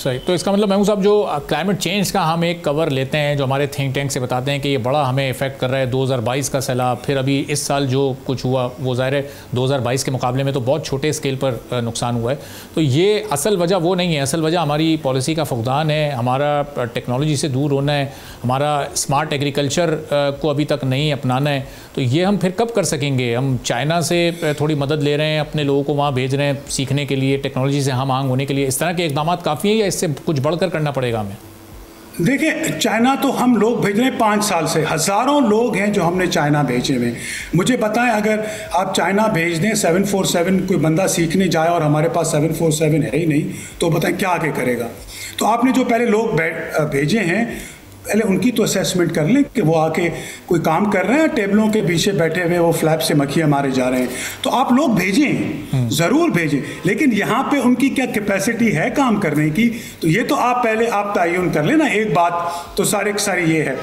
صحیح. تو اس کا مطلب محمود صاحب جو کلائمیٹ چینج کا ہم ایک کور لیتے ہیں جو ہمارے تھنک ٹینک سے بتاتے ہیں کہ یہ بڑا ہمیں افیکٹ کر رہا ہے, 2022 کا سیلاب, پھر ابھی اس سال جو کچھ ہوا وہ ظاہر ہے 2022 کے مقابلے میں تو بہت چھوٹے اسکیل پر نقصان ہوا ہے. تو یہ اصل وجہ وہ نہیں ہے, اصل وجہ ہماری پالیسی کا فقدان ہے, ہمارا ٹیکنالوجی سے دور ہونا ہے, ہمارا اسمارٹ ایگریکلچر کو ابھی تک نہیں اپنانا ہے. تو یہ ہم پھر کب کر سکیں گے؟ ہم چائنا سے تھوڑی مدد لے رہے ہیں, اپنے لوگوں کو وہاں بھیج رہے ہیں سیکھنے کے لیے, ٹیکنالوجی سے ہم آہنگ ہونے کے لیے, اس طرح کے اقدامات کافی ہیں یا اس سے کچھ بڑھ کر کرنا پڑے گا ہمیں؟ دیکھیں, چائنا تو ہم لوگ بھیج رہے ہیں 5 سال سے, ہزاروں لوگ ہیں جو ہم نے چائنا بھیجے ہوئے. مجھے بتائیں اگر آپ چائنا بھیج دیں 747 کوئی بندہ سیکھنے جائے اور ہمارے پاس 747 ہے ہی نہیں, تو بتائیں کیا آگے کرے گا؟ تو آپ نے جو پہلے لوگ بھیجے ہیں پہلے ان کی تو اسیسمنٹ کر لیں کہ وہ آ کے کوئی کام کر رہے ہیں, ٹیبلوں کے پیچھے بیٹھے ہوئے وہ فلیپ سے مکھیاں مارے جا رہے ہیں. تو آپ لوگ بھیجیں, ضرور بھیجیں, لیکن یہاں پہ ان کی کیا کیپیسٹی ہے کام کرنے کی, تو یہ تو آپ پہلے تعین کر لیں نا. ایک بات تو ساری یہ ہے.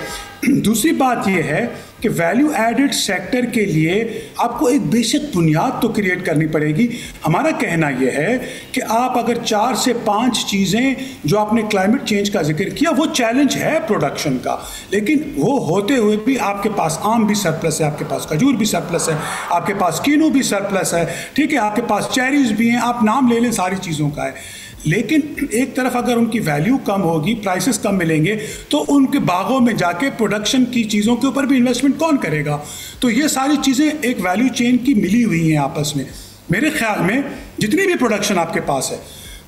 دوسری بات یہ ہے کہ ویلیو ایڈڈ سیکٹر کے لیے آپ کو ایک بیسک بنیاد تو کریٹ کرنی پڑے گی. ہمارا کہنا یہ ہے کہ آپ اگر 4 سے 5 چیزیں جو آپ نے کلائمیٹ چینج کا ذکر کیا وہ چیلنج ہے پروڈکشن کا, لیکن وہ ہوتے ہوئے بھی آپ کے پاس آم بھی سرپلس ہے, آپ کے پاس کھجور بھی سرپلس ہے, آپ کے پاس کینو بھی سرپلس ہے, ٹھیک ہے, آپ کے پاس چیریز بھی ہیں, آپ نام لے لیں, ساری چیزوں کا ہے. لیکن ایک طرف اگر ان کی ویلیو کم ہوگی, پرائسز کم ملیں گے, تو ان کے باغوں میں جا کے پروڈکشن کی چیزوں کے اوپر بھی انویسٹمنٹ کون کرے گا؟ تو یہ ساری چیزیں ایک ویلیو چین کی ملی ہوئی ہیں آپس میں. میرے خیال میں جتنی بھی پروڈکشن آپ کے پاس ہے,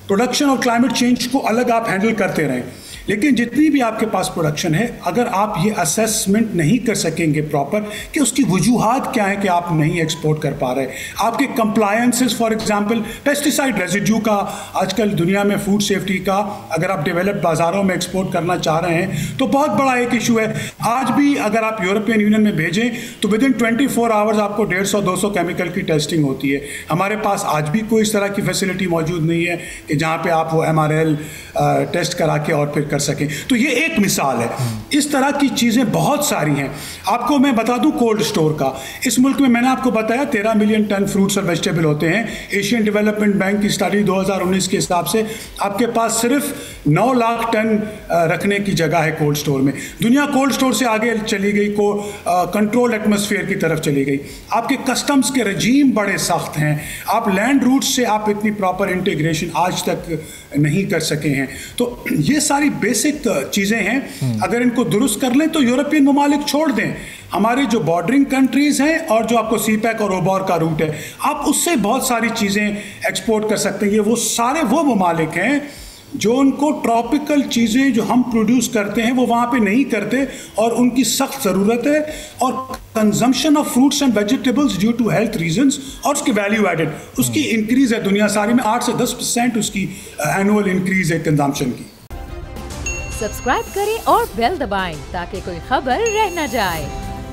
پروڈکشن اور کلائمیٹ چینج کو الگ آپ ہینڈل کرتے رہیں, لیکن جتنی بھی آپ کے پاس پروڈکشن ہے, اگر آپ یہ اسیسمنٹ نہیں کر سکیں گے پراپر کہ اس کی وجوہات کیا ہیں کہ آپ نہیں ایکسپورٹ کر پا رہے, آپ کے کمپلائنسز, فار ایگزامپل پیسٹیسائڈ ریزیڈیو کا آج کل دنیا میں فوڈ سیفٹی کا اگر آپ ڈیولپڈ بازاروں میں ایکسپورٹ کرنا چاہ رہے ہیں تو بہت بڑا ایک ایشو ہے. آج بھی اگر آپ یورپین یونین میں بھیجیں تو ود ان 24 آورز آپ کو 150-200 کیمیکل کی ٹیسٹنگ ہوتی ہے. ہمارے پاس آج بھی کوئی اس طرح کی فیسلٹی موجود نہیں ہے کہ جہاں پہ آپ وہ MRL ٹیسٹ کرا کے اور پھر کر سکیں. تو یہ ایک مثال ہے. اس طرح کی چیزیں بہت ساری ہیں. آپ کو میں بتا دوں کولڈ سٹور کا, اس ملک میں نے آپ کو بتایا 13 ملین ٹن فروٹس اور ویجیٹیبل ہوتے ہیں. ایشین ڈیولپمنٹ بینک کی اسٹڈی 2019 کے حساب سے آپ کے پاس صرف 9 لاکھ ٹن رکھنے کی جگہ ہے کولڈ سٹور میں. دنیا کولڈ سٹور سے آگے چلی گئی, کنٹرول ایٹماسفیئر کی طرف چلی گئی. آپ کے کسٹمز کے رجیم بڑے سخت ہیں, آپ لینڈ روٹس سے آپ اتنی پراپر انٹیگریشن آج تک نہیں کر سکے ہیں. تو یہ ساری بیسک چیزیں ہیں, اگر ان کو درست کر لیں تو یورپین ممالک چھوڑ دیں. ہمارے جو بارڈرنگ کنٹریز ہیں اور جو آپ کو سی پیک اور اوبور کا روٹ ہے, آپ اس سے بہت ساری چیزیں ایکسپورٹ کر سکتے ہیں. یہ وہ سارے وہ ممالک ہیں جو ان کو ٹراپیکل چیزیں جو ہم پروڈیوس کرتے ہیں وہ وہاں پہ نہیں کرتے, اور ان کی سخت ضرورت ہے. اور consumption of fruits and vegetables due to health reasons اور اس کی ویلیو ایڈڈ اس کی انکریز ہے دنیا ساری میں 8 سے 10% اس کی اینول انکریز ہے کنزمپشن کی. سبسکرائب کریں اور بیل دبائیں تاکہ کوئی خبر رہ نہ جائے.